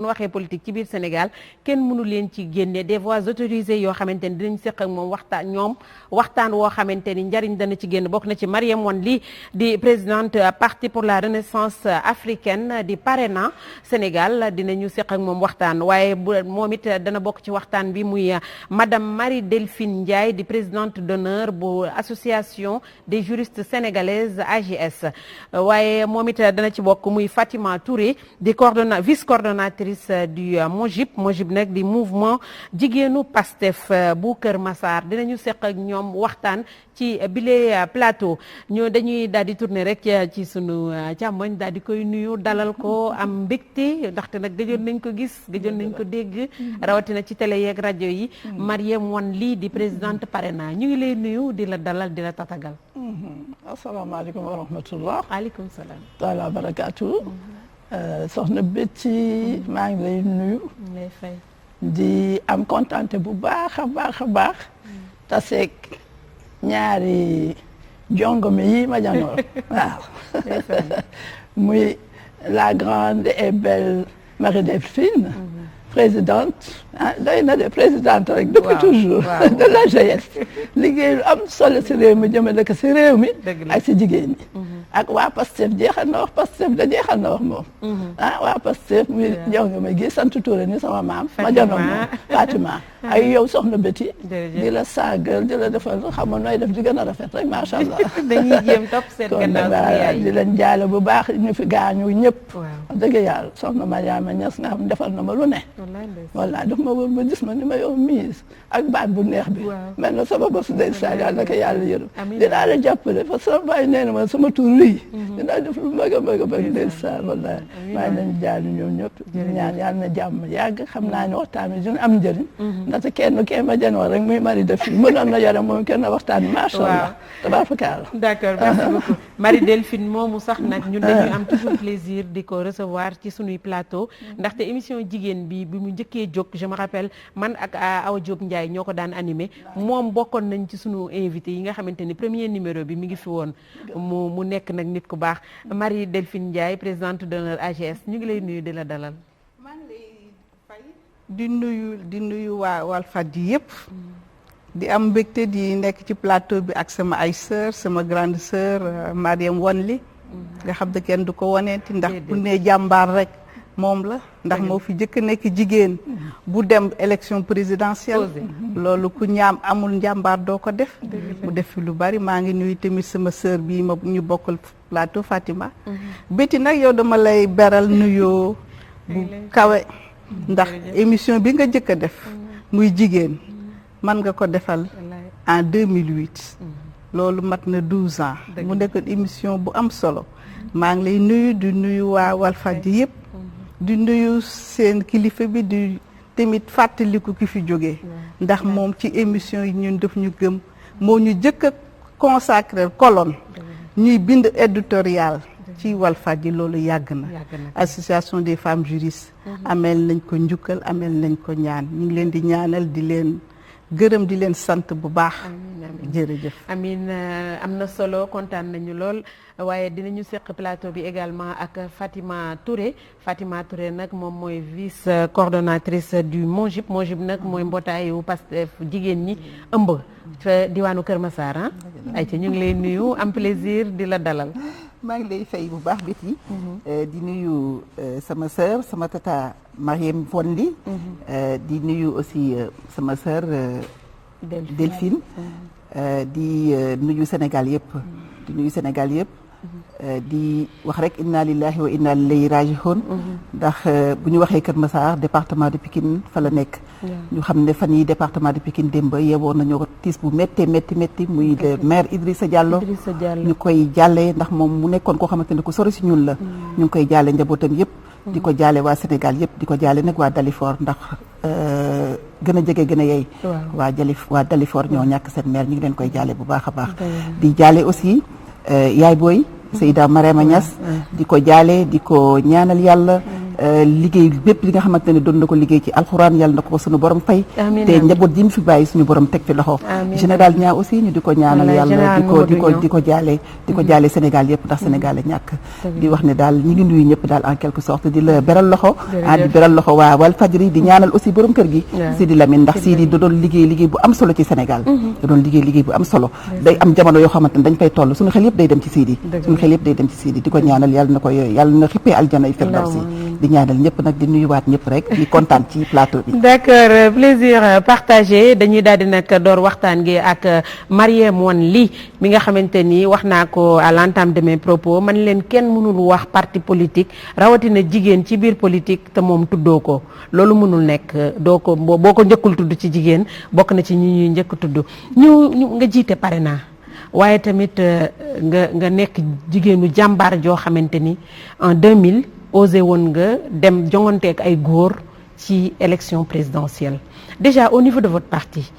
nu waxee politique ci biir Sénégal kenn mënu leen ci génne des voix autorisées yoo xamante ni dinañ seq ak moom waxtaan woo xamante ni njariñ dana ci génn bokk na ci Marième Wane Ly di présidente parti pour la renaissance africaine di parrainant Sénégal dinañu seq ak moom waxtaan waaye moom it dana bokk ci waxtaan bi muy madame Marie Delphine Ndiaye di présidente d'honneur bu association des juristes sénégalaises AJS waaye moom it dana ci bokk muy Fatima Touré di vice coordonnatrice du MOJIP nag di mouvement jigéenu Pastef bu Kër Massar dinañu seq ak ñoom waxtaan ci bile plateau ñu dañuy daal di tourner rek ci sunu càmmoñ daal di koy nuyu dalal ko am mbégte ndaxte nag gëjoon nañ ko gis gëjoon nañ ko dégg rawatina ci télé yeeg rajo yi Marième Wane Ly di présidente parrainant ñu ngi lay nuyu di la dalal di la tatagal. asalaamaaleykum wa rahmatullah. waaleykum salaam. taala barakaatu. soxna Betty maa ngi lay nuyu. lay fay. di am kontante bu baax a baax. taseeg ñaari jongome yi ma janoor waaw. muy la grande et belle Marie Delphine. présidente doy na de présidente rek. depuis toujours de la jeunesse. liggéey lu am solo si réew mi jëmale ko si réew mi. ak si jigéen ñi. ak waa Pastef jeexal na wax Pastef da jeexal na wax moom. waa Pastef muy jonge ma gi sant Touré ni sama maam. ma janoon moom Fatima. ay yow soxna Betty. di la saagal di la defal xam nga nooy def di gën a rafet rek macha allah. dañuy jéem topp seen gannaaw di leen jaale bu baax ñu fi gaañu ñëpp. dëgg yàlla soxna Mariama Niass nga xam defal na ma lu ne. wallaay daf ma wër ba gis ma ni ma yow miis ak baat bu neex bi. mel na sama bopp day saa yàlla naka yàlla yërëm. dinaa la jàppale parce que sama baay nee na ma sama tur lii. dinaa def lu bëgg a bëgg day saa wallaay. maa ngi leen jaale ñoom ñëpp. ñaan yàlla na jàmm yàgg xam naa ne waxtaan bi dina am njëriñ. ndaxte kenn ma janoo rek muy Marie Delphine mënoon na yore moom kenn waxtaan bi macha allah. tabaarkalla. d'accord merci beaucoup Marie Delphine moomu sax nag ñun dañuy am toujours plaisir di ko recevoir ci sunuy plateau ndaxte émission jigéen bi mu njëkkee jóg je me rappelle man ak Awa Diop Ndiaye ñoo ko daan animé moom bokkoon nañ ci sunu invité yi nga xamante ni premier numéro bi mi ngi fi woon mu nekk nag nit ku baax Marie Delphine Ndiaye présidente d'honneur AGS ñu ngi lay nuyu di la dalal. maa ngi lay fay di nuyu waa Walfadjri yëpp. di am mbégte di nekk ci plateau bi ak sama ay sœur sama grande sœur Marième Wane Ly nga xam ne kenn du ko waneeti ndax bu ne jàmbaar rek moom la ndax moo fi jëkk nekk jigéen bu dem élection présidentielle loolu ku ñaam amul njàmbaar doo ko def mu def fi lu bari maa ngi nuyu tamit sama sœur bii ma ñu bokkal plateau Fatima Betty nag yow dama lay beral nuyoo bu kawe ndax émission bi nga jëkk a def muy jigéen man nga ko defal en 2008 loolu mat na 12 ans mu nekk émission bu am solo maa ngi lay nuyu di nuyu waa Walfadjri yëpp di nuyu seen kilifa bi di tamit fàttaliku ki fi jógee ndax moom ci émission yi ñun def ñu gëm moo ñu jëkk a consacré colonne ñuy bind éditorial ci Walfadjri loolu yàgg na association des femmes juristes ameel nañ ko njukkal ameel nañ ko ñaan ñu ngi leen di ñaanal di leen gërëm di leen sant bu baax. jërëjëf. amiin am na solo kontaan nañu lool waaye dinañu seq plateau bi également ak Fatima Touré nag moom mooy vice coordonnatrice du MOJIP nag mooy mbootaayu Pastef jigéen ñi ëmb fa diwaanu Kër Massar ay ca ñu ngi lay nuyu am plaisir di la dalal. maa ngi lay fay bu baax Betty di nuyu sama sœur sama tata Marième Wane Ly di nuyu aussi sama sœur Delphine di nuyu Sénégal yëpp di wax rek inna lillahi wa inna ilayhi raji'un ndax bu ñu waxee Kër Massar département de Pikine fa la nekk ñu xam ne fan yi département de Pikine démb yeewoon nañu ko tiis bu métti muy le maire Idrissa Diallo ñu koy jàllee ndax moom mu nekkoon koo xamante ne ku sori si ñun la ñu ngi koy jàllee njabootam yëpp di ko jaale waa Sénégal yëpp di ko jaale nag waa Dalifort ndax gën a jege gën a yey waa Dalifort ñoo ñàkk seen maire ñu ngi leen koy jaale bu baax a baax di jaale aussi yaay booy Seyda Mariama Niass di ko jaale di ko ñaanal yàlla liggéey bépp li nga xamante ne doon na ko liggéey ci alxuraan yàlla na ko suñu borom fay te njaboot ji mu fi bàyyi suñu borom teg fi loxo général ñaa aussi ñu di ko ñaanal yàlla di ko jaale Sénégal yëpp ndax Sénégal a ñàkk di wax ne daal ñi ngi nuyu ñëpp daal en quelque sorte di la beral loxo di beral loxo waa Walfadjri di ñaanal aussi borom kër gi Sidi Lamine ndax Sidi da doon liggéey bu am solo ci Sénégal da doon liggéey bu am solo day am jamono yoo xamante ne dañ fay toll suñu xel yëpp day dem ci Sidi di ko ñaanal yàlla na xippee aljana yi firdawsi di ñaanal ñëpp nag di nuyuwaat ñëpp rek di kontaan ci plateau bi. d'accord plaisir partagé dañuy daal di nag door waxtaan gi ak Marième Wane Ly mi nga xamante ni wax naa ko à l'entame de mes propos man leen kenn mënul wax parti politique rawatina jigéen ci biir politique te moom tuddoo ko loolu mënul nekk doo ko boo ko njëkkul tudd ci jigéen bokk na ci ñi ñuy njëkk tudd ñu nga jiite Parena waaye tamit nga nekk jigéenu jàmbaar joo xamante ni en 2000 osé woon nga dem jonganteek ay góor ci élection présidentielle déjà au niveau de votre parti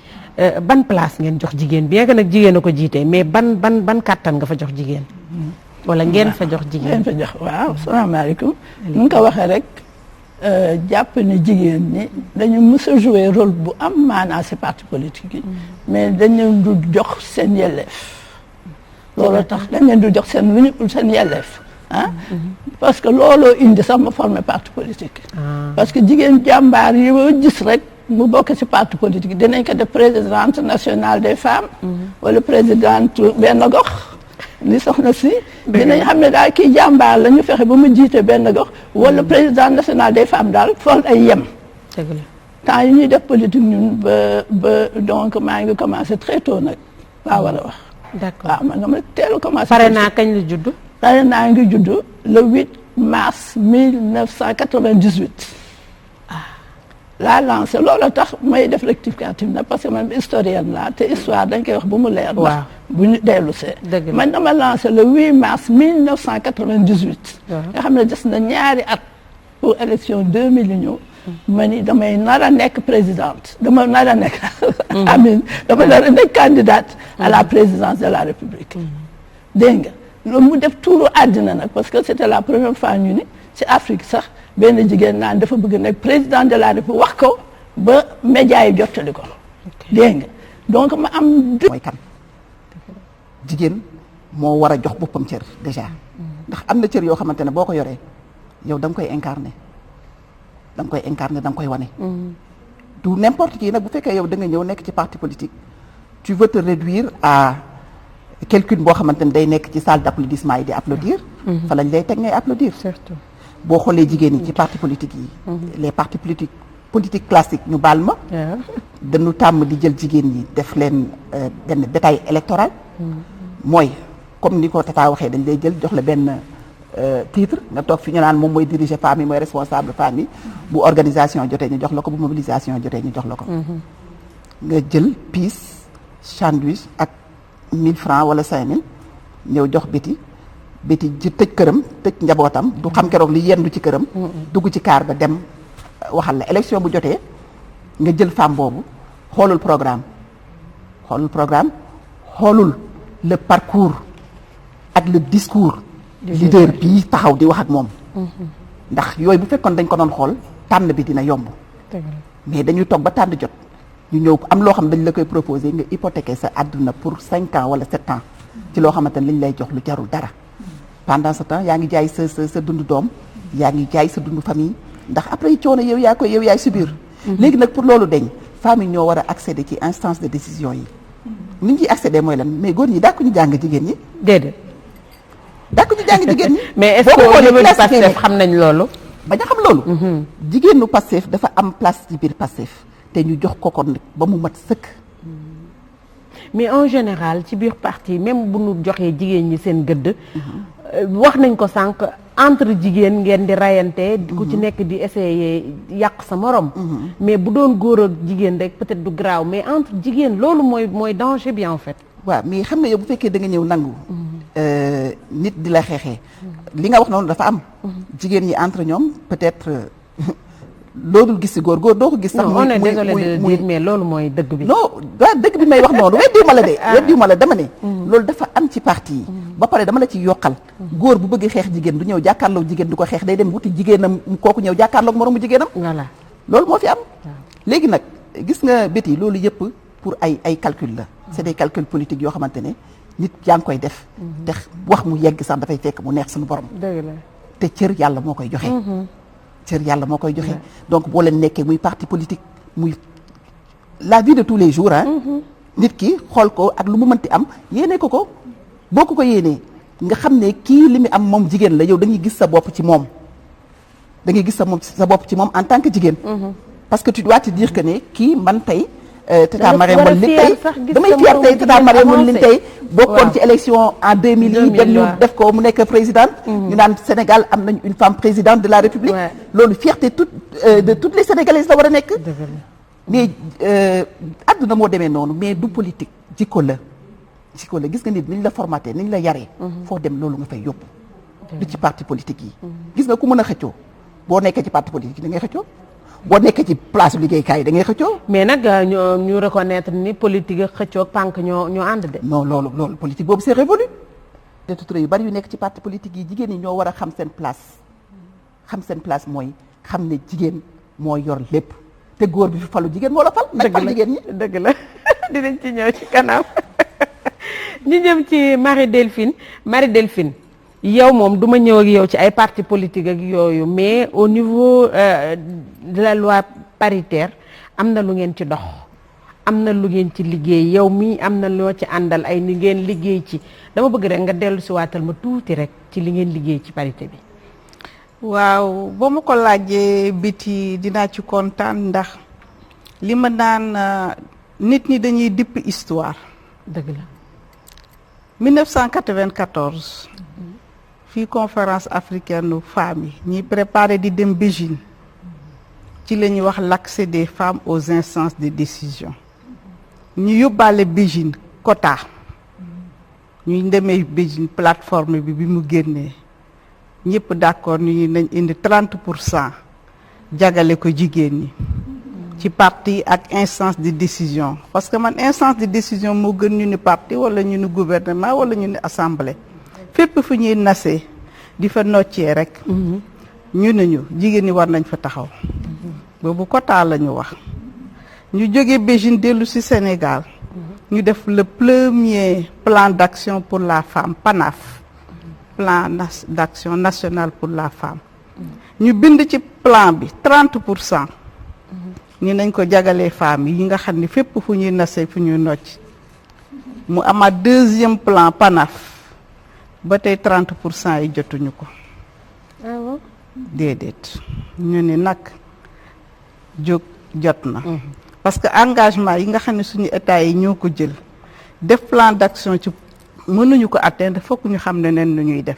ban place ngeen jox jigéen bien que nag jigéen a ko jiite mais ban kàttan nga fa jox jigéen wala ngeen fa jox jigéen ngeen fa jox waaw salaamaaleykum ni nga ko waxee rek jàpp ne jigéen ñi dañu mës a jouer rôle bu am maanaa ci parti politique yi mais dañ leen du jox seen yelleef loolu tax dañ leen du jox seen yelleef parce que looloo indi sax ma formé parti politique parce que jigéen jàmbaar yi ma gis rek mu bokk ci parti politique dinañ ko def présidente nationale des femmes wala présidente benn gox li soxna si dinañ xam ne daal kii jàmbaar la ñu fexe ba mu jiite benn gox wala présidente nationale des femmes daal fool ay yem temps yi ñuy def politique ñun ba donc maa ngi commencé très tôt nag laa war a wax d'accord waaw man nga ma teel a commencé Parena kañ la judd Parena ngi judd le 8 mars 1998 laa lancé loolu tax may def rectificatif na parce que man historienne laa te histoire dañ koy wax bu mu leer ndax bu ñu dellu see man dama lancé le 8 mars 1998 nga xam ne des na ñaari at pour élection 2000 yi ñëw ma ni damay nar a nekk présidente dama nar a nekk amin dama nar a nekk candidate à la présidence de la République dégg nga loolu mu def tuuru àddina nag parce que c'était la première fois ñu ni ci Afrique sax benn jigéen naan dafa bëgg nekk président de la République wax ko ba médias yi jottali ko dégg nga donc ma am mooy kan jigéen moo war a jox boppam cër déjà ndax am na cër yoo xamante ne boo ko yoree yow da nga koy incarner da nga koy wane du n'importe qui nag bu fekkee yow da nga ñëw nekk ci parti politique tu veux te réduire à quelqu'un boo xamante ne day nekk ci salle d'applaudissement yi di applaudir fa lañ lay teg ngay applaudir surtout boo xoolee jigéen ñi ci parti politique yi les partis politique classique ñu baal ma dañu tàmm di jël jigéen ñi def leen benn bétail électoral mooy comme ni ko Tata waxee dañ lay jël jox la benn titre nga toog fi ñu naan moom mooy diriger famille mooy responsable famille bu organisation jotee ñu jox la ko bu mobilisation jotee ñu jox la ko nga jël piis sandwich ak 1000 francs wala 5000 ñëw jox béti ji tëj këram tëj njabootam du xam keroog li yendu ci këram dugg ci kaar ba dem waxal la élection bu jotee nga jël femme boobu xoolul programme xoolul le parcours ak le discours leader bii taxaw di wax ak moom ndax yooyu bu fekkoon dañ ko doon xool tànn bi dina yomb mais dañuy toog ba tànn jot ñu ñëw am loo xam dañ la koy proposer nga hypothéquer sa àdduna pour 5 ans wala 7 ans ci loo xamante ne lañ lay jox lu jarul dara pendant ce temps yaa ngi jaay sa dundu doom yaa ngi jaay sa dundu famille ndax après coono yow yaay subir léegi nag pour loolu deñ femmes yi ñoo war a accéder ci instance de décision yi ni ñu ciy accéder mooy lan mais góor ñi dàkku ñu jàng jigéen ñi déedéet dàkku ñu jàng jigéen ñi mais est-ce que au niveau du Pastef xam nañ loolu bañ a xam loolu jigéenu Pastef dafa am place ci biir Pastef te ñu jox ko kon ba mu mat sëkk mais en général ci biir parti même bu ñu joxee jigéen ñi seen gëdd wax nañ ko sànq entre jigéen ngeen di rayante ku ci nekk di essayer yàq sa morom mais bu doon góor ak jigéen rek peut-être du graaw mais entre jigéen loolu mooy danger bi en fait waaw mais xam nga yow bu fekkee da nga ñëw nangu nit di la xeexee li nga wax noonu dafa am jigéen ñi entre ñoom peut-être loolu gis si góor doo ko gis sax. non on est désolé de dire mais loolu mooy dëgg bi. non waaw dëgg bi may wax noonu weddiwuma la de. weddiwuma la dama ne. loolu dafa am ci parti yi. ba pare dama la ci yokkal. góor bu bëgg xeex jigéen du ñëw jàkkaarloog jigéen du ko xeex day dem wuti jigéenam kooku ñëw jàkkaarloog moromu jigéenam. voilà loolu moo fi am. léegi nag gis nga béti loolu yëpp pour ay calcul la. c'est des calculs politiques yoo xamante ne nit yaa ngi koy def. te wax mu yegg sax dafay fekk mu neex suñu borom. dëgg la te cër yàlla moo koy joxe. cër yàlla moo koy joxe. donc boo leen nekkee muy parti politique muy la vie de tous les jours nit ki xool ko ak lu mu mënti am yéene ko boo ko yéenee nga xam ne kii li mu am moom jigéen la yow dañuy gis sa bopp ci moom. da ngay gis sa bopp ci moom en tant que jigéen. parce que tu dois te dire que ne kii man tey. Tata Marième Wane li tey damay fier tey Tata Marième Wane li tey bokkoon ci élection en 2000 yi dem ñu def ko mu nekk présidente ñu naan Sénégal am nañ une femme présidente de la République loolu fierté de toutes les Sénégalaises la war a nekk mais adduna moo demee noonu mais du politique jikko la gis nga nit niñ la formaté niñ la yaree foo dem loolu nga fay yóbbu du ci parti politique yi gis nga ku mën a xëccoo boo nekkee ci parti politique yi da ngay xëccoo boo nekkee ci place liggéeykaay da ngay xëccoo. mais nag ñu reconnaître ni politique ak xëccoo ak pànk ñoo ànd de. non loolu politique boobu c'est révolu. te tutura yu bari yu nekk ci parti politique yi jigéen ñi ñoo war a xam seen place mooy xam ne jigéen moo yor lépp te góor bi fi falu jigéen moo la fal. dëgg la fal jigéen ñi dëgg la dinañ ci ñëw ci kanam ñu jëm ci Marie Delphine. yow moom du ma ñëw ak yow ci ay parti politique ak yooyu mais au niveau de la loi paritaire am na lu ngeen ci dox am na lu ngeen ci liggéey yow mii am na loo ci àndal ay ni ngeen liggéey ci dama bëgg rek nga dellu si waatal ma tuuti rek ci li ngeen liggéey ci parité bi. waaw boo ma ko laajee biti dinaa ci kontaan ndax li ma naan nit ñi dañuy dipp histoire. dëgg la. 1994. fii conférence africaine femmes yi ñuy préparé di dem Beijing ci la ñuy wax l'accès des femmes aux instances de décision ñu yóbbaale Beijing quota ñuy demee Beijing plateforme bi mu génnee ñëpp d'accord ñu nañ indi 30% jagale ko jigéen ñi ci parti ak instance de décision parce que man instance de décision moo gën ñu ni parti wala ñu ni gouvernement wala ñu ni assemblée. fépp fu ñuy nasee di fa noccee rek ñu ne ñu jigéen ñi war nañ fa taxaw boobu quota la ñu wax ñu jógee Beijing dellu ci Sénégal ñu def le premier plan d'action pour la femme PANAF plan d'action national pour la femme ñu bind ci plan bi 30% ni nañ ko jagalee femmes yi nga xam ne fépp fu ñuy nasee fu ñuy nocc mu amaat deuxième plan PANAF ba tey 30% yi jotuñu ko. ah bon. déedéet ñu ne nag jóg jot na. parce que engagement yi nga xam ne suñu état yi ñoo ko jël def plan d'action ci mënuñu ko atteindre fokk ñu xam ne nen nu ñuy def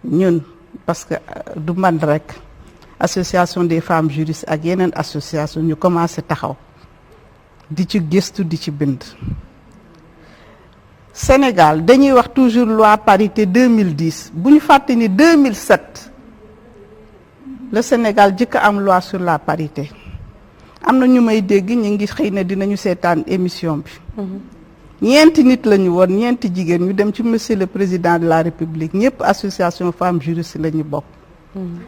ñun parce que du man rek association des femmes juristes ak yeneen association ñu commencé taxaw di ci gëstu di ci bind. Sénégal dañuy wax toujours loi parité 2010 bu ñu fàtte ni 2007 le Sénégal jëkk am loi sur la parité am na ñu may dégg ñu ngi xëy na dinañu seetaan émission bi. ñeenti nit la ñu woon ñeenti jigéen ñu dem ci monsieur le président de la République ñëpp association femmes juristes la ñu bokk.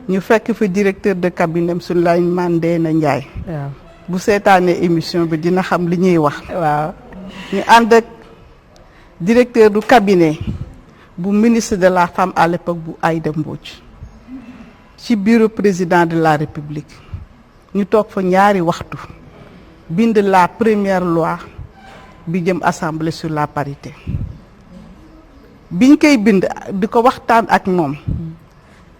ñu fekk fa directeur de cabinet Souleymane Ndéné Ndiaye. waaw bu seetaanee émission bi dina xam li ñuy wax. waaw ñu ànd ak directeur du cabinet bu ministre de la femme à l'époque bu Aïda Mbodj ci bureau président de la République ñu toog fa ñaari waxtu bind la première loi bi jëm assemblée sur la parité biñ koy bind di ko waxtaan ak moom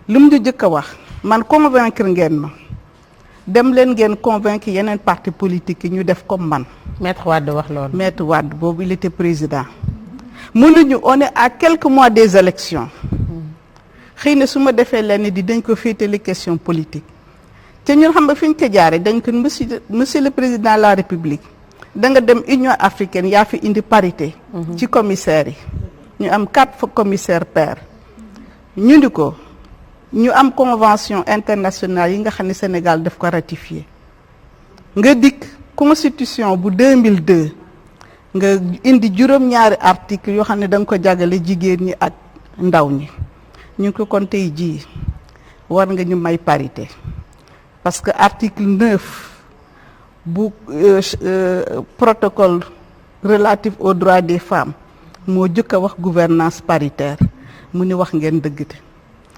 lu mu ñu jëkk a wax man convaincre ngeen ma dem leen ngeen convaincre yeneen parti politique yi ñu def comme man. Maître Wade wax loolu. Maître Wade boobu il était président mënuñu on est à quelques mois des élections xëy na su ma defee lenn di dañ ko féetale question politique te ñun xam nga fi ñu ko jaaree dañ ko monsieur le président de la République da nga dem Union africaine yaa fi indi parité. ci commissaires yi ñu am 4 commissaires pairs ñu ni ko ñu am convention internationale yi nga xam ne Sénégal daf ko ratifié nga dikk constitution bu 2002 nga indi juróom-ñaari article yoo xam ne da nga ko jagale jigéen ñi ak ndaw ñi ñu ko kon tey jii war nga ñu may parité parce que article 9 bu protocole relatif aux droits des femmes moo jëkk a wax gouvernance paritaire mu ni wax ngeen dëgg te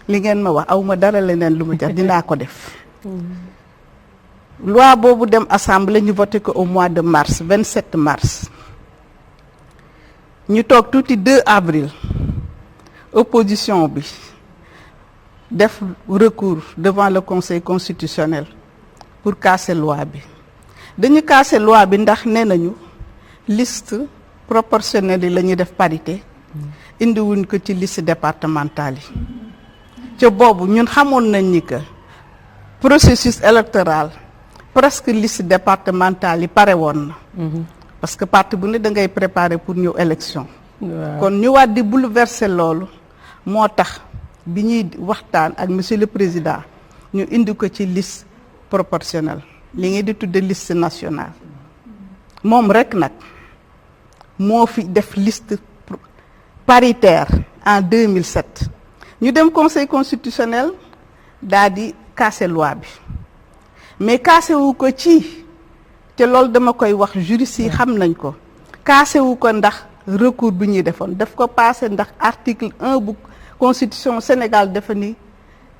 li ngeen ma wax aw ma dara leneen lu mu jar dinaa ko def loi boobu dem assemblée ñu voté ko au mois de mars 27 mars ñu toog tuuti 2 avril opposition bi def recours devant le conseil constitutionnel pour casser loi bi dañu casser loi bi ndax nee nañu liste proportionnelle yi la ñuy def parité indiwuñ ko ci liste départementale yi ca boobu ñun xamoon nañ ni que processus électoral presque liste départementale yi pare woon na parce que parti bu ne da ngay préparer pour ñëw élection kon ñu waat di bouleverser loolu moo tax bi ñuy waxtaan ak monsieur le président ñu indi ko ci liste proportionnelle li ngeen di tudde liste nationale moom rek nag moo fi def liste paritaire en 2007 ñu dem conseil constitutionnel daal di casser loi bi mais casser wu ko ci te loolu dama koy wax juriste yi xam nañ ko casser wu ko ndax recours bi ñuy defoon daf ko passé ndax article 1 bu constitution Sénégal dafa ni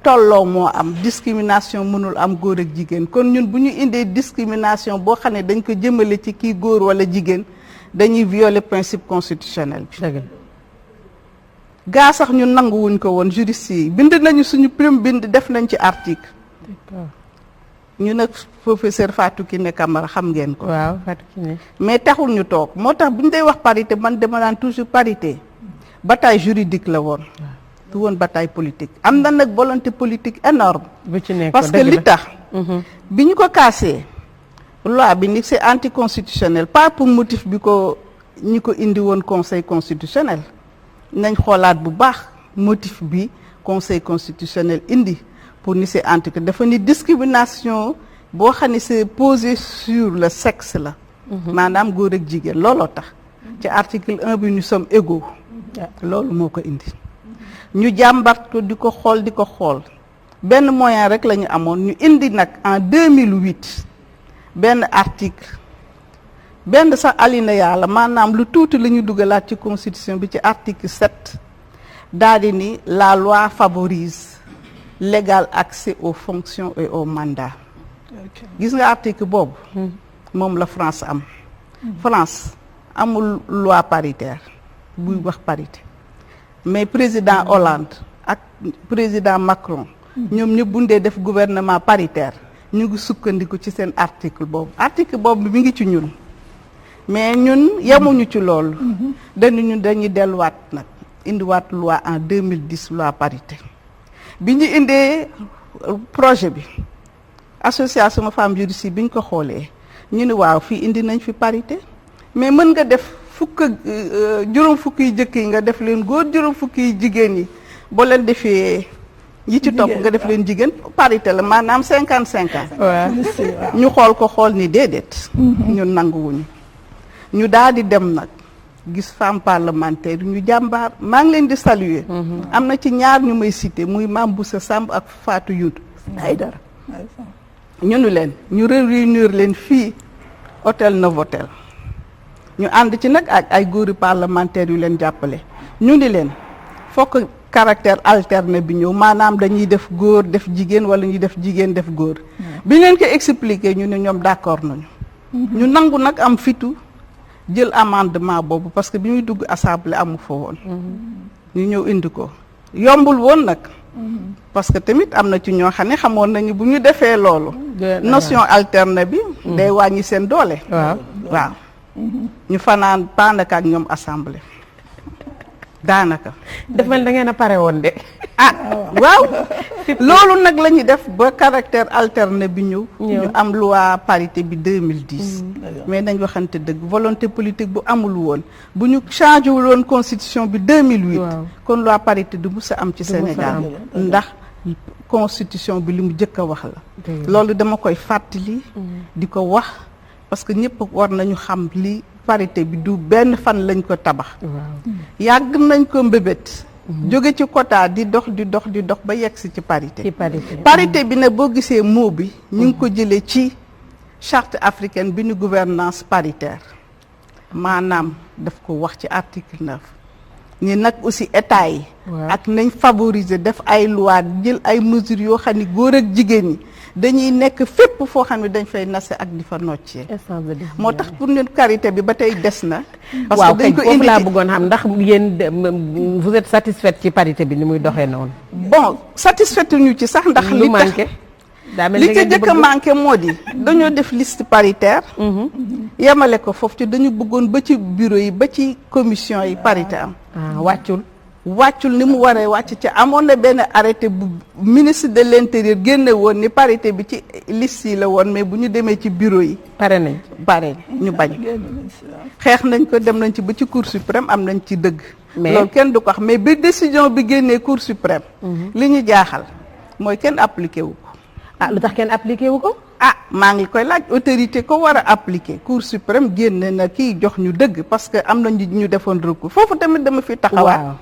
tolloo moo am discrimination mënul am góor ak jigéen kon ñun bu ñu indee discrimination boo xam ne dañ ko jëmale ci kii góor wala jigéen dañuy violer principe constitutionnel bi gaa sax ñu nanguwuñ ko woon juriste yi bind nañu suñu prime bind def nañ ci article ñu nag professeur Fatou Kiné Camara xam ngeen ko waaw Fatou Kiné mais taxul ñu toog moo tax bu ñu day wax parité man dama naan toujours parité bataille juridique la woon du woon bataille politique am na nag volonté politique énorme parce que li tax bi ñu ko cassé loi bi ni c'est anticonstitutionnel pas pour motif bi ko ñi ko indi woon conseil constitutionnel nañ xoolaat bu baax motif bi conseil constitutionnel indi pour ni c'est anti dafa ni discrimination boo xam ne c'est posé sur le sexe la maanaam góor ak jigéen looloo tax ci article 1 bi nous sommes égaux loolu moo ko indi ñu jàmbat ko di ko xool benn moyen rek la ñu amoon ñu indi nag en 2008 benn article benn sax alinéa la maanaam lu tuuti la ñu dugalaat ci constitution bi ci article 7 daal di ni la loi favorise l'égal accès aux fonctions et aux mandats gis nga article boobu moom la France am France amul loi paritaire buy wax parité mais président Hollande ak président Macron ñoom ñëpp bundee def gouvernement paritaire ñu ngi sukkandiku ci seen article boobu mi ngi ci ñun mais ñun yemuñu ci loolu dañuy delluwaat nag indiwaat loi en 2010 loi parité bi ñu indee projet bi association femmes juristes bi ñu ko xoolee ñu ni waaw fii indi nañ fi parité mais mën nga def juróom fukk yi jëkk yi nga def leen góor juróom fukk yi jigéen yi boo leen defee yi ci topp nga def leen jigéen parité la maanaam 50-50 ñu xool ni déedéet ñun nanguwuñu ñu daal di dem nag gis femme parlementaire ñu jàmbaar maa ngi leen di saluer am na ci ñaar ñu may citer muy Mame Boussa Samb ak Fatou Youtou Aïdara ñu ni leen ñu réunir leen fii hôtel Novotel ñu ànd ci nag ak ay góori parlementaires yu leen jàppale ñu ni leen fokk caractère alterné bi ñëw maanaam dañuy def góor def jigéen wala ñuy def jigéen def góor bi leen ko expliquer ñu ne ñoom d'accord nañu ñu nangu nag am fitu jël amendement boobu parce que bi muy dugg assemblée amu fa woon ñu ñëw indi ko yombul woon nag parce que tamit am na ci ñoo xam ne xamoon nañu bu ñu defee loolu notion alterne bi day wàññi seen doole waaw ñu fanaan paanaka ak ñoom assemblée daanaka defal da ngeen a pare woon de waaw loolu nag la ñuy def ba caractère alterné bi ñëw ñu am loi parité bi 2010 mais nañ waxante dëgg volonté politique bu amul woon bu ñu changé wul woon constitution bi 2008 kon loi parité du mus a am ci Sénégal ndax constitution bi li mu jëkk a wax la loolu dama koy fàttali di ko wax parce que ñëpp war nañu xam li parité bi du benn fan lañ ko tabax yàgg nañ ko mbébét jóge ci quota di dox ba yegsi ci parité parité bi nag boo gisee mot bi ñu ngi ko jëlee ci charte africaine bi ñu gouvernance paritaire maanaam daf ko wax ci article 9 ñi nag aussi état yi ak nañ favoriser def ay loi jël ay mesures yoo xam ne góor ak jigéen ñi dañuy nekk fépp foo xam ne dañ fay nase ak di fa noccee moo tax pour ñun karité bi ba tey des na parce que dañ ko indi laa bëggoon xam ndax yéen vous êtes satisfaite ci parité bi ni muy doxee noonu bon satisfaite ñu ci sax ndax li tax li ci jëkk a manqué moo di dañoo def liste paritaire yemale ko foofu ci dañu bëggoon ba ci bureau yi ba ci commission yi parité am wàccul ni mu waree wàcc ci amoon na benn arrêté bu ministre de l'intérieur génne woon ni parité bi ci liste yi la woon mais bu ñu demee ci bureau yi pare ñu bañ xeex nañ ko dem nañ ci ba ci cour suprême am nañ ci dëgg loolu kenn du ko wax mais bi décision bi génnee cour suprême li ñu jaaxal mooy kenn appliqué wu ko lu tax kenn appliqué wu ko maa ngi koy laaj autorité ko war a appliquer cour suprême génne na kii jox ñu dëgg parce que am na ñu defoon recours foofu tamit dama fi taxawaat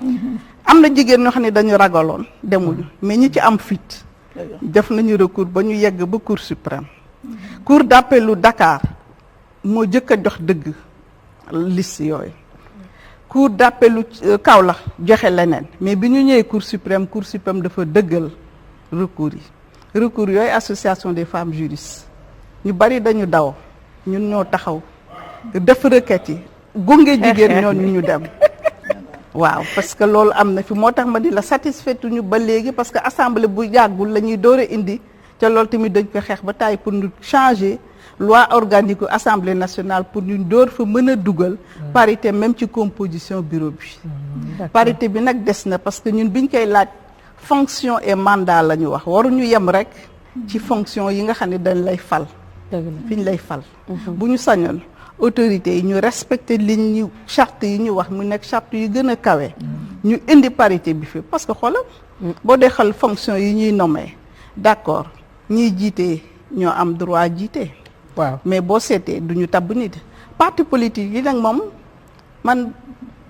am na jigéen ñoo xam ne dañu ragaloon demuñu mais ñi ci am fit def nañu recours ba ñu yegg ba cour suprême cour d'appelu Dakar moo jëkk a jox dëgg liste yooyu cour d'appelu Kaolack joxe leneen mais bi ñu ñëwee cour suprême dafa dëggal recours yooyu association des femmes juristes ñu bari dañu daw ñun ñoo taxaw def requête yi gunge jigéen ñooñu ñu dem waaw parce que loolu am na fi moo tax ma di la satisfaite ñu ba léegi parce que assemblée bu yàggul la ñuy door a indi ca loolu tamit dañ ko xeex ba tàyyi pour ñu changer loi organique assemblée nationale pour ñu door fa mën a dugal parité même ci composition bureau bi parité bi nag des na parce que ñun biñ koy laaj fonction et mandat la ñu wax waruñu yem rek ci fonction yi nga xam ne dañ lay fal fi ñu lay fal bu ñu sañoon autorités yi ñu respecté liñ ñu charte yi ñu wax mu nekk charte yu gën a kawe ñu indi parité bi fi parce que xoolal boo dee xal fonction yi ñuy nommé d'accord ñiy jiite ñoo am droit jiite mais boo seetee duñu tabb nit parti politique yi nag moom man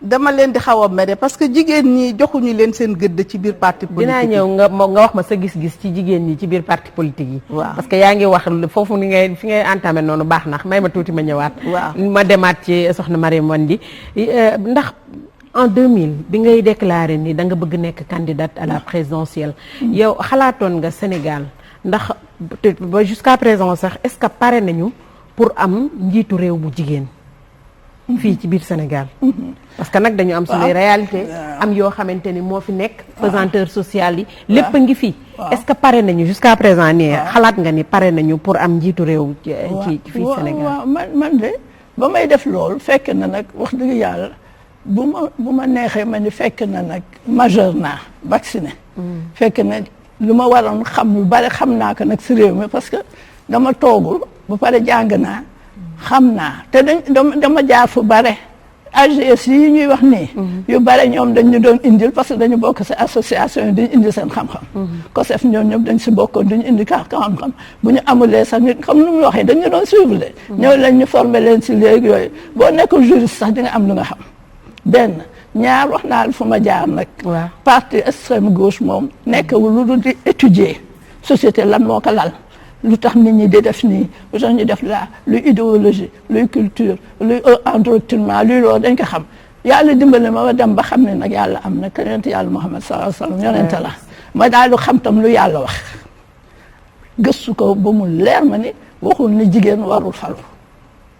dama leen di xaw a mere parce que jigéen ñi joxuñu leen seen gëdd ci biir parti politique dinaa ñëw nga wax ma sa gis-gis ci jigéen ñi ci biir parti politique yi waaw parce que yaa ngi wax foofu ni ngay fi ngay entamé noonu baax na may ma tuuti ma ñëwaat ma demaat ci soxna Marième Wandi ndax en 2000 bi ngay déclaré ni da nga bëgg nekk candidate à la présidentielle yow xalaatoon nga Sénégal ndax ba jusqu'à présent sax est-ce que pare nañu pour am njiitu réew bu jigéen fii ci biir Sénégal parce que nag dañu am suñuy réalité am yoo xamante ni moo fi nekk pesanteur social yi lépp a ngi fi est-ce que pare nañu jusqu'à présent nii xalaat nga ni pare nañu pour am njiitu réew ci fii Sénégal waaw man de ba may def loolu fekk na nag wax dëgg yàlla bu ma neexee ma ni fekk na nag majeur naa vacciné fekk na lu ma waroon xam lu bari xam naa ko nag si réew mi parce que dama toogul ba pare jàng naa xam naa te dama jaar fu bare AGS yi ñuy wax nii yu bare ñoom dañ ñu doon indil parce que dañu bokk si association yi dañu indi seen xam-xam COSEF ñoom ñëpp dañ si bokkoon dañu indi xam-xam bu ñu amulee sax nit comme nu mu waxee dañu doon suivre ñëw leen ñu former leen si léegi yooyu boo nekkul juriste sax di nga am lu nga xam benn ñaar wax naa fu ma jaar nag parti extrême gauche moom nekkul lu dul di étudier société lan moo ko lal lu tax nit ñi di def nii lu tax ñu def la luy idéologie luy culture luy endoctrinement luy loolu dañ ko xam yàlla dimbale ma dem ba xam ne nag yàlla am na yonent yàlla Muhammad sallallahu alayhi wasallam yonent la ma daal di xam tam lu yàlla wax gëstu ko ba mu leer ma ni waxul ni jigéen warul falu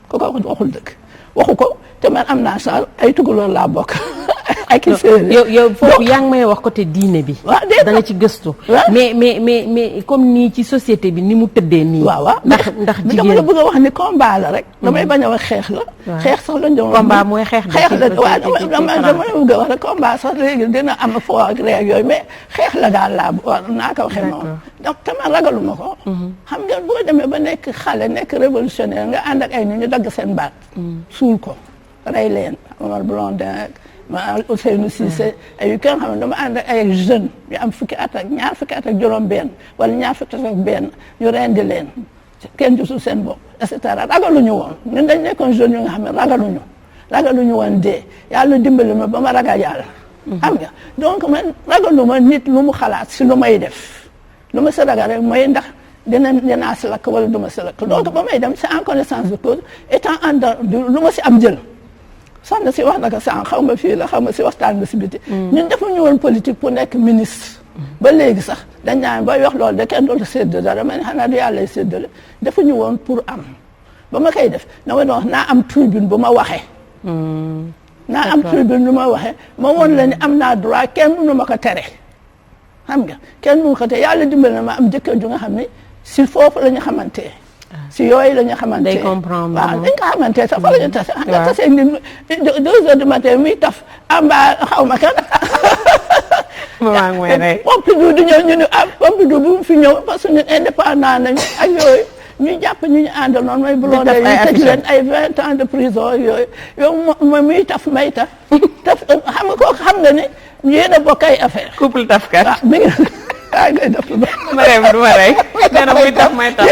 ko waxul dëgg waxu ko te man am naa sax ay tukulóor laa bokk ak i séeréer yow foofu yaa ngi may wax côté diine bi da nga ci gëstu mais comme nii ci société bi ni mu tëddee nii waaw ndax jigéen dama la bëgg a wax ni combat la rek damay bañ a wax xeex la xeex sax lañ doon combat mooy xeex la waaw dama bëgg a wax rek combat sax léegi dina am foo ak réeg yooyu mais xeex la daal laa war naa ko waxee noonu donc te man ragaluma ko xam nga boo demee ba nekk xale nekk révolutionnaire nga ànd ak ay nit ñu dagg seen baat suul ko rey leen Omar Blondin ak ma Ousseynou Cissé ay yu kenn xam ne dama ànd ak ay jeunes yu am ñaar fukki at ak juróom-benn wala ñaar fukki at ak benn ñu rendi leen kenn gisul seen bopp et cetera ragaluñu woon ñun dañ nekkoon jeunes yu nga xam ne ragaluñu woon dee yàlla dimbali ma ba ma ragal yàlla. xam nga donc man ragaluma nit lu mu xalaat si lu may def lu ma si ragal rek mooy ndax dinaa si lakk wala du ma si lakk donc ba may dem c'est en connaissance de cause étant en lu ma si am jël. soxna si wax na ko sànq xaw ma fii la xaw ma si waxtaan ba si biti ñun defuñu woon politique pour nekk ministre ba léegi sax dañ naan booy wax loolu de kenn dootu séddale dara man xanaa du yàlla séddale defuñu woon pour am ba ma koy def dama doon wax naa am tribune bu ma waxee naa am tribune bu ma waxee ma woon la ni am naa droit kenn mënu ma ko tere xam nga kenn mënu ko tere yàlla dimbali na ma am jëkkër ju nga xam ne si foofu la ñu xamante si yooyu la ñu xamante day comprendre waaw dañ ko xamante sax fa la ñu tase nga tase ni 2 heures du matin muy taf amba xaw ma kan Pompidou du ñëw ñu ne Pompidou bu mu fi ñëw parce que ñun indépendant nañu ak yooyu ñu jàpp ñu àndal noonu mooy Blondin yi tëj leen ay 20 ans de prison yooyu ma muy taf may taf xam nga kooku xam nga ne yéen a bokk ay affaire couple tafkat waaw mi ngi ngay def ma rey du ma rey nee na muy taf may taf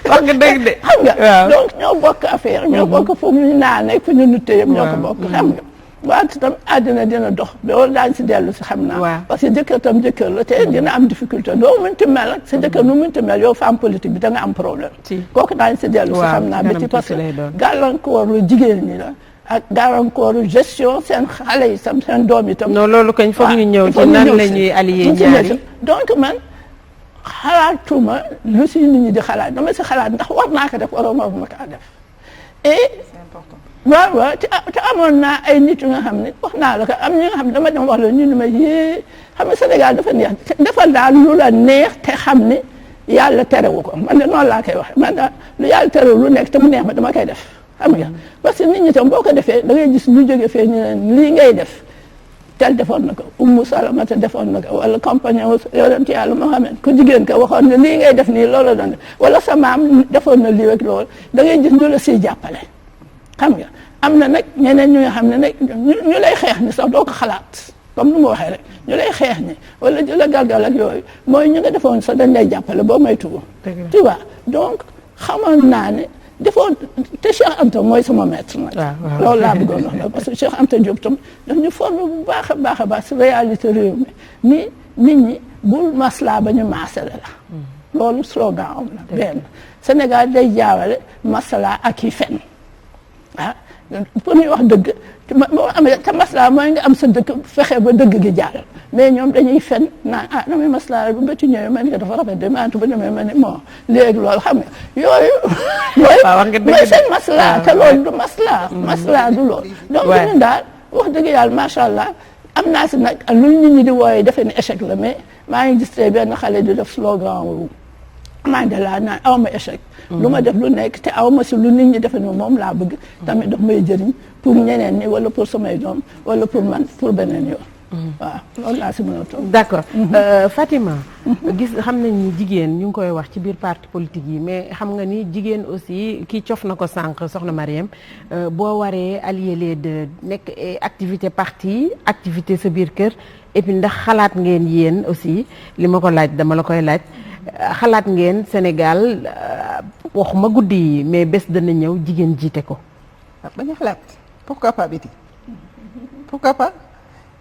wax nga dëgg de xam nga donc ñoo bokk affaire ñoo bokk fu ñu naanee fu ñu nuttee yëpp ñoo ko bokk xam nga waat tam àddina dina dox ba loolu daañu si dellu si xam naa parce que jëkkër tam jëkkër la te dina am difficulté doo mënti mel ak sa jëkkër nu mënti mel yow femme politique bi da nga am problème kooku daañu si dellu si xam naa ba ci parce que gàllankoor lu jigéen ñi la ak gàllankooru gestion seen xale yi sam seen doom yi tam non loolu kañ foog ñu ñëw ci nan la ñuy allier ñaari donc man xalaatuma lu si nit ñi di xalaat dama si xalaat ndax war naa ko def wala ma kaa def et waaw te amoon naa ay nit yu nga xam ne wax naa la ko am ñi nga xam ne dama dem wax la ñu ne ma yee xam nga Sénégal dafa neex defal daal lu la neex te xam ne yàlla terewu ko man de noonu laa koy wax man daal lu yàlla terewu lu nekk te mu neex ma dama koy def xam nga parce que nit ñi tam boo ko defee da ngay gis ñu jóge fee ñu ne lii ngay def tel defoon na ko Ummu Salamata defoon na ko wala compagnon yonent yàlla Muhammad ku jigéen ko waxoon ne lii ngay def nii loolu la doon def wala sa maam defoon na lii ak loolu da ngay gis ñu la siy jàppale xam nga am na nag ñeneen ñu nga xam ne nag ñu lay xeex ni sax doo ko xalaat comme nu ma waxee rek ñu lay xeex ni wala di la galgal ak yooyu mooy ñu nga defoon sax dañ lay jàppale boo may tugu tu vois donc xamoon naa ne defoon te Cheikh Anta mooy sama maître nag loolu laa bëggoon wax nag parce que Cheikh Anta Diop tam daf ñu formé bu baax a baax si réalité réew mi ni nit ñi bul maslaa ba ñu maasale la loolu slogan am na benn Sénégal day jaawale maslaa ak i fen pour ñuy wax dëgg boo amee te maslaa mooy nga am sa dëkk fexe ba dëgg gi jàll mais ñoom dañuy fen naan damay maslaa bu ba ci ñëwee man nga dafa rafet de maantu ba demee ma ne moo léegi loolu xam nga yooyu mooy seen maslaa te loolu du maslaa du loolu donc ñun daal wax dëgg yàlla macha allah am naa si nag lu nit ñi di wooyee defe ni échec la mais maa ngi gis tey benn xale di def slogan wu Mandela naan aw ma échec lu ma def lu nekk te aw ma si lu nit ñi defe ni moom laa bëgg tamit daf may jëriñ pour ñeneen ñi wala pour samay doom wala pour man pour beneen yoon waaw loolu laa si mën a toog d'accord Fatima gis xam nañ ni jigéen ñu ngi koy wax ci biir parti politique yi mais xam nga ni jigéen aussi kii cof na ko sànq soxna Marième boo waree allier les deux nekk activité parti activité sa biir kër et puis ndax xalaat ngeen yéen aussi li ma ko laaj dama la koy laaj xalaat ngeen Sénégal waxuma guddi yi mais bés dana ñëw jigéen jiite ko bañ a xalaat pourquoi pas Betty pourquoi pas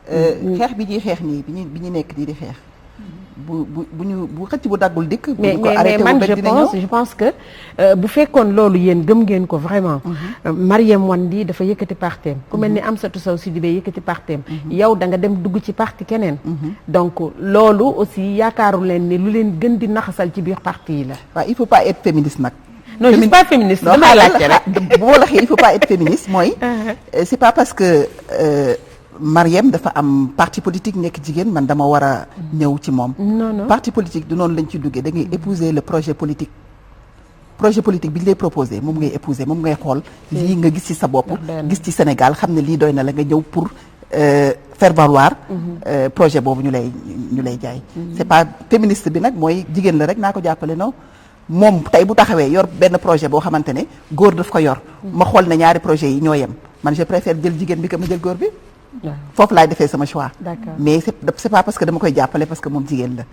xeex bi ñuy xeex nii bi ñu nekk nii di xeex bu xëcc bu daggul dikk mais man je pense que bu fekkoon loolu yéen gëm ngeen ko vraiment Marième Wandi dafa yëkkati parteem ku mel ni Amsatou Sow Sidibé yëkkati parteem yow da nga dem dugg ci parti keneen donc loolu aussi yaakaaru leen ni lu leen gën di naxasal ci biir parti yi la waaw il faut pas être féministe nag non je suis pas féministe damay laajte rek bu ma la waxee il faut pas être féministe mooy c'est pas parce que Marième dafa am parti politique nekk jigéen man dama war a ñëw ci moom non parti politique du noonu lañ ci duggee da ngay épouser le projet politique bi ñu lay proposé moom ngay épouser moom ngay xool lii nga gis ci sa bopp gis ci Sénégal xam ne lii doy na la nga ñëw pour faire valoir projet boobu ñu lay jaay c'est pas féministe bi nag mooy jigéen la rek naa ko jàppale non moom tey bu taxawee yor benn projet boo xamante ne góor daf ko yor ma xool ne ñaari projet yi ñoo yem man je préfère jël jigéen bi que ma jël góor bi. waaw foofu laay defee sama choix. d'accord mais c'est pas parce que dama koy jàppale parce que moom jigéen la.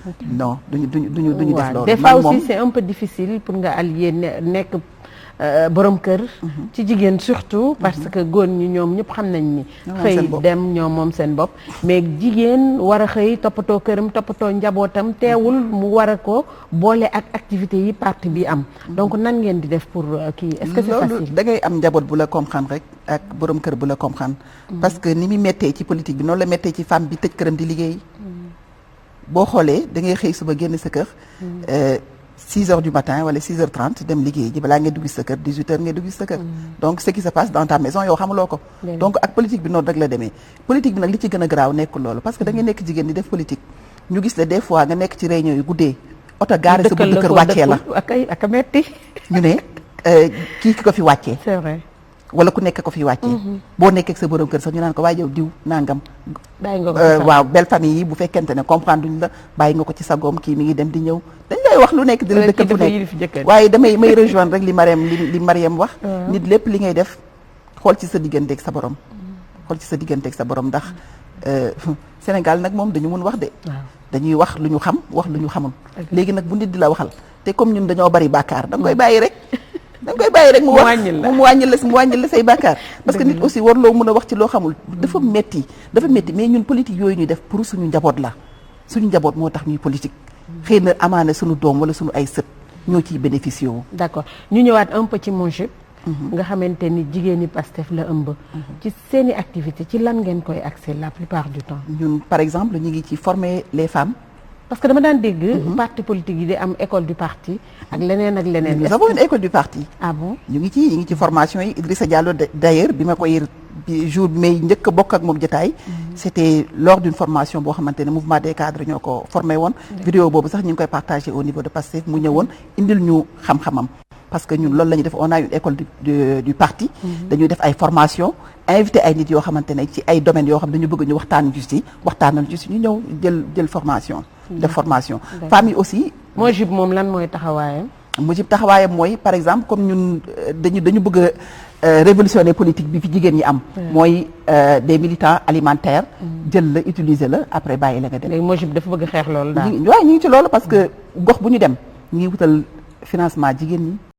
non duñu def loolu. des fois aussi c'est un peu difficile pour nga allier nekk borom kër. ci jigéen surtout parce que góor ñi ñoom ñëpp xam nañ ni. xëy dem ñoom moom seen bopp. mais jigéen war a xëy toppatoo këram toppatoo njabootam teewul mu war a ko boole ak activité yi parti bi am. donc nan ngeen di def pour kii est-ce que c'est facile. loolu da ngay am njaboot bu la comprendre rek ak borom kër bu la comprendre. parce que ni muy méttee ci politique bi noonu la méttee ci femme bi tëj këram di liggéey. boo xoolee da ngay xëy suba génn sa kër. 6 heures du matin wala 6 heures 30 dem liggéey ji balaa ngay dugg sa kër 18 heures ngay dugg sa kër. donc ce qui se passe dans ta maison yow xamuloo ko. donc ak politique bi noonu rek la demee. politique bi nag li ci gën a garaaw nekkul loolu parce que da ngay nekk jigéen di def politique ñu gis la des fois nga nekk ci réunion yu guddee. oto gaare sa buntu kër wàccee la ak metti ñu ne kii ki ko fi wàccee. c'est vrai. wala ku nekk ko fi wàccee. boo nekkee ak sa borom kër sax ñu naan ko waaye yow diw nangam. bàyyi nga ko waaw belle famille yi bu fekkente ne comprendre duñ la bàyyi nga ko ci sagoom kii mi ngi dem di ñëw dañ lay wax lu nekk di la dëkkal fu nekk waaye may rejoindre rek li Mariam wax. nit lépp li ngay def xool ci sa digganteeg sa borom. xool ci sa digganteeg sa borom ndax Sénégal nag moom dañu mun wax de. dañuy wax lu ñu xam wax lu ñu xamul. léegi nag bu nit di la waxal te comme ñun dañoo bari bàkkaar da nga koy bàyyi rek. da nga koy bàyyi rek mu wàññil la say bàkkaar parce que nit aussi warloo mën a wax ci loo xamul dafa metti mais ñun politique yooyu ñuy def pour suñu njaboot la suñu njaboot moo tax ñuy politique xëy na amaana suñu doom wala suñu ay sët ñoo ciy bénéficié wu. d'accord ñu ñëwaat un peu ci MONJIP nga xamante ni jigéeni Pastef la ëmb ci seeni activité ci lan ngeen koy accès la plupart du temps. ñun par exemple ñu ngi ci former les femmes. parce que dama daan dégg. parti politique yi di am école du parti. ak leneen ak leneen. nous avons une école du parti. ah bon ñu ngi ci formation yi Idrissa Diallo d'ailleurs bi ma koy jour bi may njëkk a bokk ak moom jotaay. c'était lors d'une formation boo xamante ne mouvement des cadres ñoo ko formé woon. vidéo boobu sax ñu ngi koy partagé au niveau de Pastef mu ñëwoon indil ñu xam-xamam. parce que ñun loolu la ñuy def on a une école du parti. dañuy def ay formation invité ay nit yoo xamante ne ci ay domaines yoo xam dañu bëgg ñu waxtaanal ci ñu ñëw jël formation. def formation femmes yi aussi. MONJIP moom lan mooy taxawaayam. MONJIP taxawaayam mooy par exemple comme ñun dañu bëgg a révolutionner politique bi fi jigéen ñi am. mooy des militants alimentaires. jël la utiliser la après bàyyi la nga dem. léegi MONJIP dafa bëgg xeex loolu daal. waaw ñu ngi ci loolu parce que gox bu ñu dem ñu ngi wutal financement jigéen ñi.